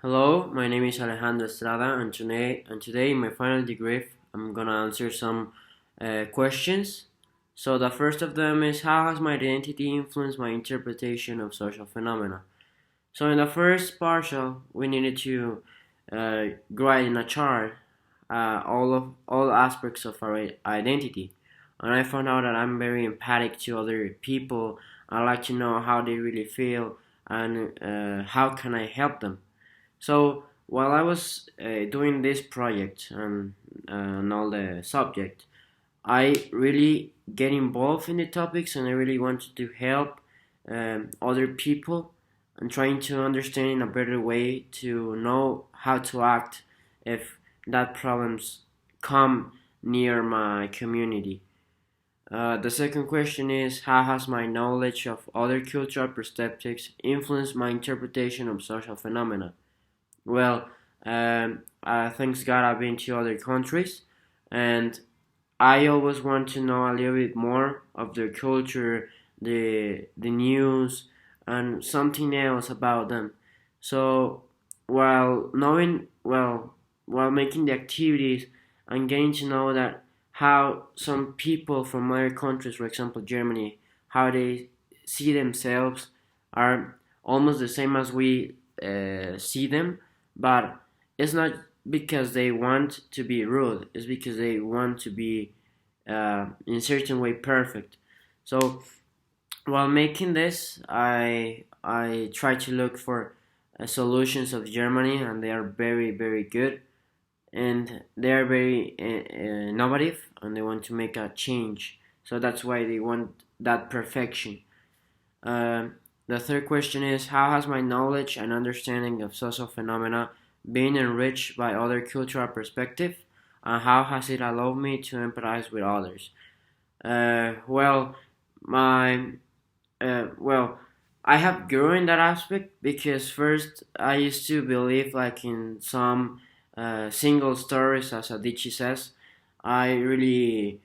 Hello, my name is Alejandro Estrada, and today in my final debrief, I'm gonna answer some questions. So the first of them is how has my identity influenced my interpretation of social phenomena? So in the first partial, we needed to write in a chart all aspects of our identity, and I found out that I'm very empathic to other people. I like to know how they really feel and how can I help them. So while I was doing this project and all the subject, I really get involved in the topics and I really wanted to help other people and trying to understand in a better way to know how to act if that problems come near my community. The second question is how has my knowledge of other cultural perspectives influenced my interpretation of social phenomena? Well, thanks God I've been to other countries, and I always want to know a little bit more of their culture, the news, and something else about them. So while knowing while making the activities, I'm getting to know that how some people from other countries, for example Germany, how they see themselves are almost the same as we see them, but it's not because they want to be rude. It's because they want to be in a certain way perfect. So while making this, I try to look for solutions of Germany, and they are very good, and they are very innovative, and they want to make a change. So that's why they want that perfection. Uh, the third question is how has my knowledge and understanding of social phenomena been enriched by other cultural perspective, and how has it allowed me to empathize with others? Well, my well, I have grown in that aspect because first I used to believe like in some single stories, as Adichie says. I really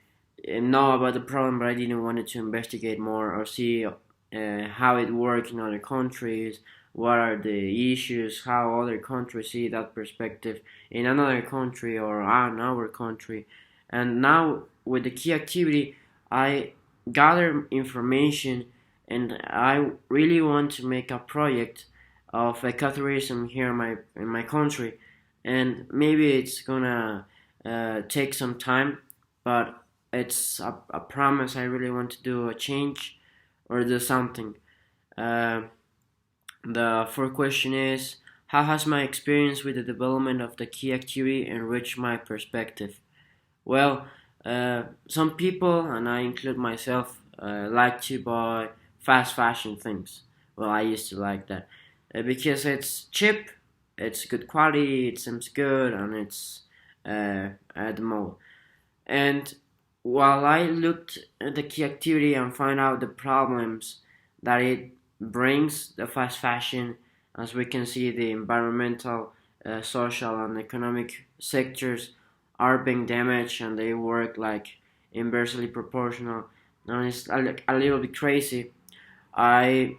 know about the problem, but I didn't want to investigate more or see how it works in other countries, what are the issues, how other countries see that perspective in another country or in our country. And now with the key activity, I gather information and I really want to make a project of ecotourism here in my country. And maybe it's gonna take some time, but it's a promise. I really want to do a change or do something. Uh, the fourth question is how has my experience with the development of the key activity enriched my perspective? Well, some people, and I include myself, like to buy fast fashion things. Well, I used to like that because it's cheap, it's good quality, it seems good, and it's at the mall. And while I looked at the key activity and find out the problems that it brings, the fast fashion, as we can see, the environmental, social, and economic sectors are being damaged and they work like inversely proportional. And it's a little bit crazy. I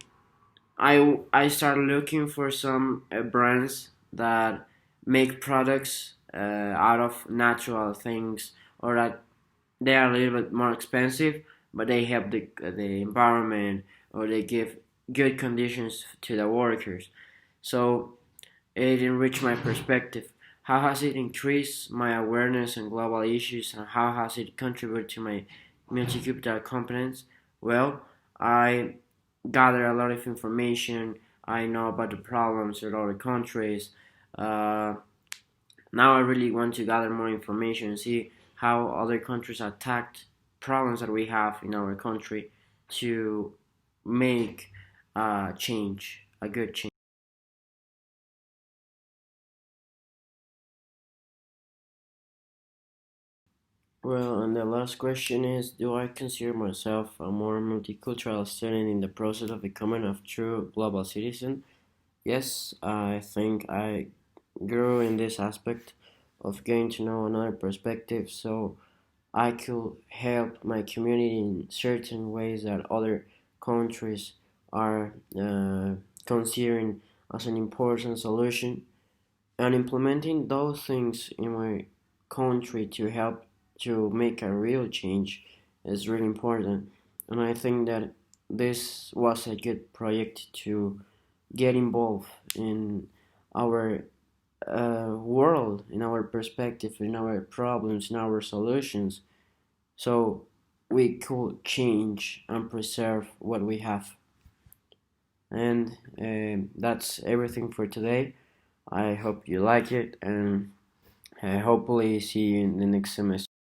I started looking for some brands that make products out of natural things or that they are a little bit more expensive, but they help the environment or they give good conditions to the workers. So it enriched my perspective. How has it increased my awareness on global issues and how has it contributed to my multicultural competence? Well, I gather a lot of information. I know about the problems with other countries. Uh, Now I really want to gather more information and see how other countries attacked problems that we have in our country to make a change, a good change. Well, and the last question is do I consider myself a more multicultural student in the process of becoming a true global citizen? Yes, I think I grew in this aspect of getting to know another perspective so I could help my community in certain ways that other countries are considering as an important solution. and implementing those things in my country to help to make a real change is really important. And I think that this was a good project to get involved in our world, in our perspective, in our problems, in our solutions, so we could change and preserve what we have. And that's everything for today. I hope you like it, and hopefully see you in the next semester.